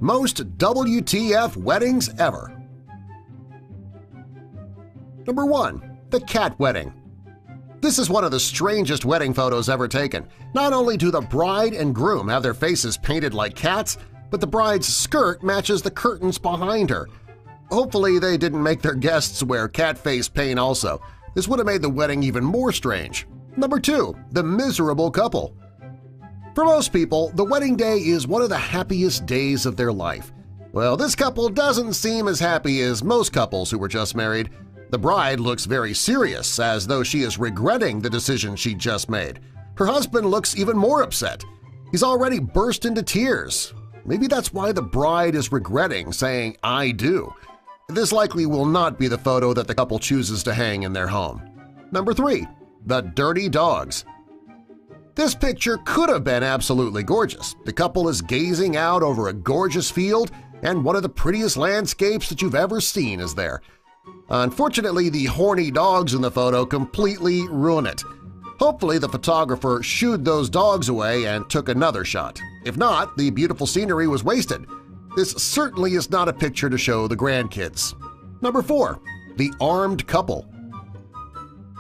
Most WTF weddings ever. Number 1. The cat wedding. This is one of the strangest wedding photos ever taken. Not only do the bride and groom have their faces painted like cats, but the bride's skirt matches the curtains behind her. Hopefully they didn't make their guests wear cat face paint also. This would have made the wedding even more strange. Number 2. The miserable couple. For most people, the wedding day is one of the happiest days of their life. Well, this couple doesn't seem as happy as most couples who were just married. The bride looks very serious, as though she is regretting the decision she just made. Her husband looks even more upset. He's already burst into tears. Maybe that's why the bride is regretting saying, "I do." This likely will not be the photo that the couple chooses to hang in their home. Number 3. The dirty dogs. This picture could have been absolutely gorgeous. The couple is gazing out over a gorgeous field, and one of the prettiest landscapes that you've ever seen is there. Unfortunately, the horny dogs in the photo completely ruin it. Hopefully the photographer shooed those dogs away and took another shot. If not, the beautiful scenery was wasted. This certainly is not a picture to show the grandkids. Number 4. The armed couple.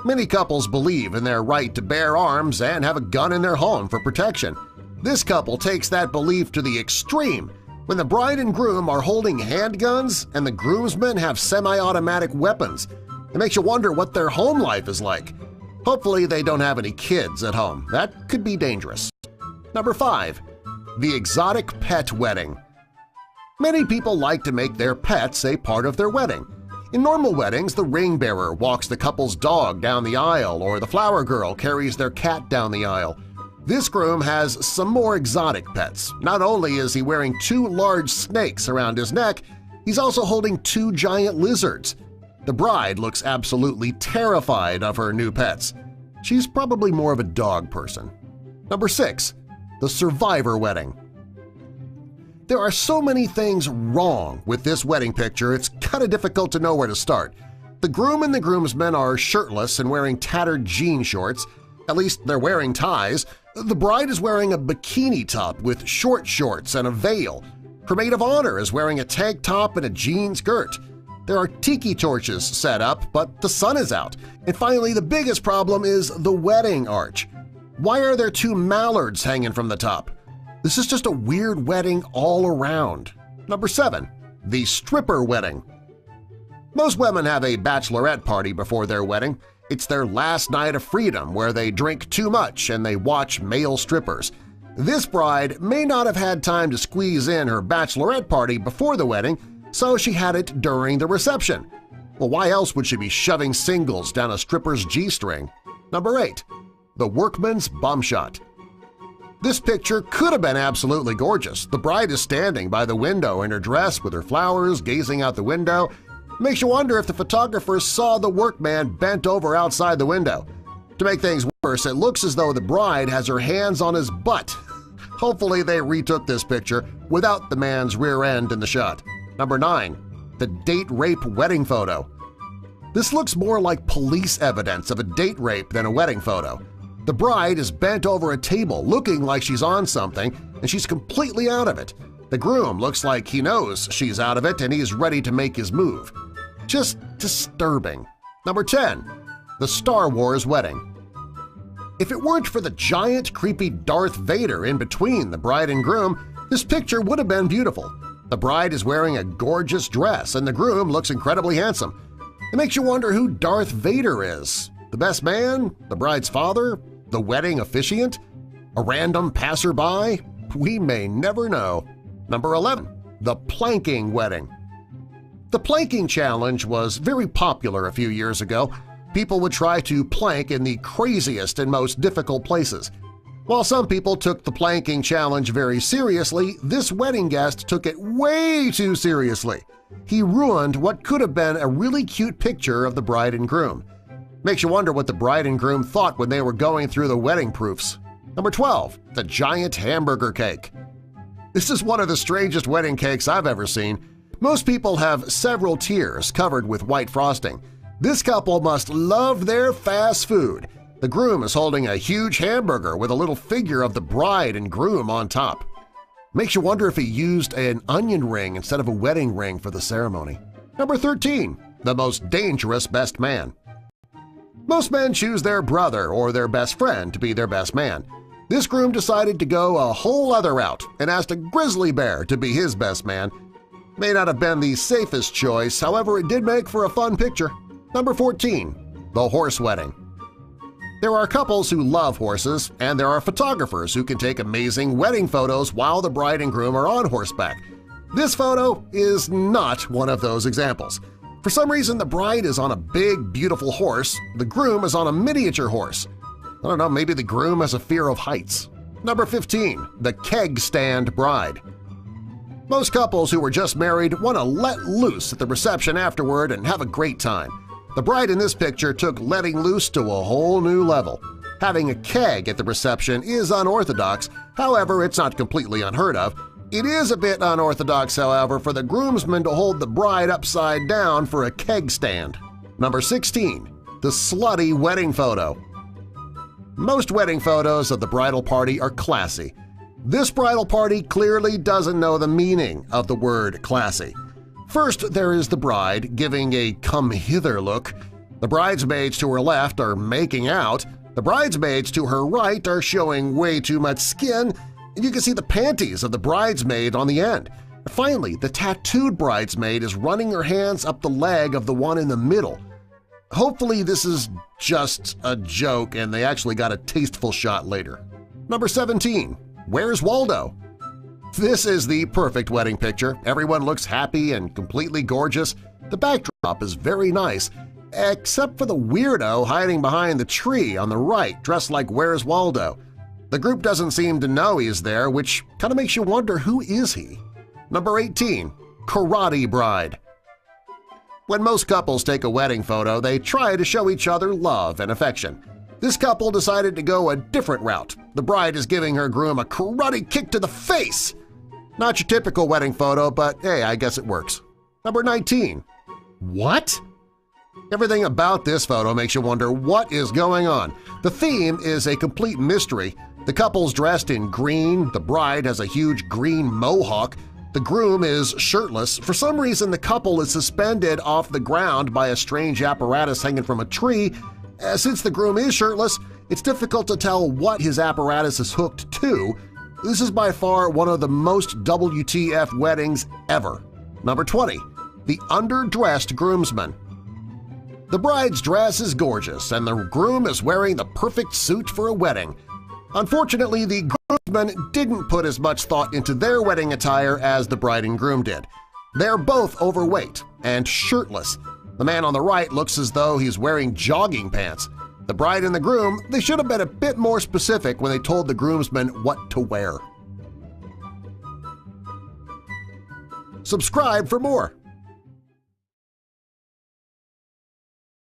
Many couples believe in their right to bear arms and have a gun in their home for protection. This couple takes that belief to the extreme when the bride and groom are holding handguns and the groomsmen have semi-automatic weapons. It makes you wonder what their home life is like. Hopefully they don't have any kids at home. That could be dangerous. Number 5. The exotic pet wedding. Many people like to make their pets a part of their wedding. In normal weddings, the ring bearer walks the couple's dog down the aisle or the flower girl carries their cat down the aisle. This groom has some more exotic pets. Not only is he wearing 2 large snakes around his neck, he's also holding 2 giant lizards. The bride looks absolutely terrified of her new pets. She's probably more of a dog person. Number 6. The survivor wedding. There are so many things wrong with this wedding picture, it's kind of difficult to know where to start. The groom and the groomsmen are shirtless and wearing tattered jean shorts. At least they're wearing ties. The bride is wearing a bikini top with short shorts and a veil. Her maid of honor is wearing a tank top and a jean skirt. There are tiki torches set up, but the sun is out. And finally, the biggest problem is the wedding arch. Why are there 2 mallards hanging from the top? This is just a weird wedding all around. Number 7. The stripper wedding. Most women have a bachelorette party before their wedding. It's their last night of freedom where they drink too much and they watch male strippers. This bride may not have had time to squeeze in her bachelorette party before the wedding, so she had it during the reception. Well, why else would she be shoving singles down a stripper's G-string? Number 8. The workman's bum shot. This picture could have been absolutely gorgeous. The bride is standing by the window in her dress with her flowers, gazing out the window. Makes you wonder if the photographer saw the workman bent over outside the window. To make things worse, it looks as though the bride has her hands on his butt. Hopefully they retook this picture without the man's rear end in the shot. Number 9. The date rape wedding photo. This looks more like police evidence of a date rape than a wedding photo. The bride is bent over a table looking like she's on something, and she's completely out of it. The groom looks like he knows she's out of it and he's ready to make his move. Just disturbing. Number 10. The Star Wars wedding. If it weren't for the giant, creepy Darth Vader in between the bride and groom, this picture would have been beautiful. The bride is wearing a gorgeous dress and the groom looks incredibly handsome. It makes you wonder who Darth Vader is. The best man? The bride's father? The wedding officiant? A random passerby? We may never know. Number 11. The planking wedding. The planking challenge was very popular a few years ago. People would try to plank in the craziest and most difficult places. While some people took the planking challenge very seriously, this wedding guest took it way too seriously. He ruined what could have been a really cute picture of the bride and groom. Makes you wonder what the bride and groom thought when they were going through the wedding proofs. Number 12. The giant hamburger cake. This is one of the strangest wedding cakes I've ever seen. Most people have several tiers covered with white frosting. This couple must love their fast food. The groom is holding a huge hamburger with a little figure of the bride and groom on top. Makes you wonder if he used an onion ring instead of a wedding ring for the ceremony. Number 13. The most dangerous best man. Most men choose their brother or their best friend to be their best man. This groom decided to go a whole other route and asked a grizzly bear to be his best man. May not have been the safest choice, however it did make for a fun picture. Number 14. The horse wedding. There are couples who love horses, and there are photographers who can take amazing wedding photos while the bride and groom are on horseback. This photo is not one of those examples. For some reason, the bride is on a big, beautiful horse, the groom is on a miniature horse. I don't know, maybe the groom has a fear of heights. Number 15. The keg stand bride. Most couples who were just married want to let loose at the reception afterward and have a great time. The bride in this picture took letting loose to a whole new level. Having a keg at the reception is unorthodox, however, it's not completely unheard of. It is a bit unorthodox, however, for the groomsmen to hold the bride upside down for a keg stand. Number 16. The slutty wedding photo. Most wedding photos of the bridal party are classy. This bridal party clearly doesn't know the meaning of the word classy. First, there is the bride giving a come-hither look. The bridesmaids to her left are making out. The bridesmaids to her right are showing way too much skin, and you can see the panties of the bridesmaid on the end. Finally, the tattooed bridesmaid is running her hands up the leg of the one in the middle. Hopefully this is just a joke and they actually got a tasteful shot later. Number 17. Where's Waldo? This is the perfect wedding picture. Everyone looks happy and completely gorgeous. The backdrop is very nice, except for the weirdo hiding behind the tree on the right dressed like Where's Waldo. The group doesn't seem to know he's there, which kind of makes you wonder who is he. Number 18. Karate bride. When most couples take a wedding photo, they try to show each other love and affection. This couple decided to go a different route. The bride is giving her groom a karate kick to the face. Not your typical wedding photo, but hey, I guess it works. Number 19. What? Everything about this photo makes you wonder what is going on. The theme is a complete mystery. The couple's dressed in green, the bride has a huge green mohawk, the groom is shirtless. For some reason, the couple is suspended off the ground by a strange apparatus hanging from a tree. Since the groom is shirtless, it's difficult to tell what his apparatus is hooked to. This is by far one of the most WTF weddings ever. Number 20. The underdressed groomsman. The bride's dress is gorgeous, and the groom is wearing the perfect suit for a wedding. Unfortunately, the groomsmen didn't put as much thought into their wedding attire as the bride and groom did. They're both overweight and shirtless. The man on the right looks as though he's wearing jogging pants. The bride and the groom, they should have been a bit more specific when they told the groomsmen what to wear. Subscribe for more.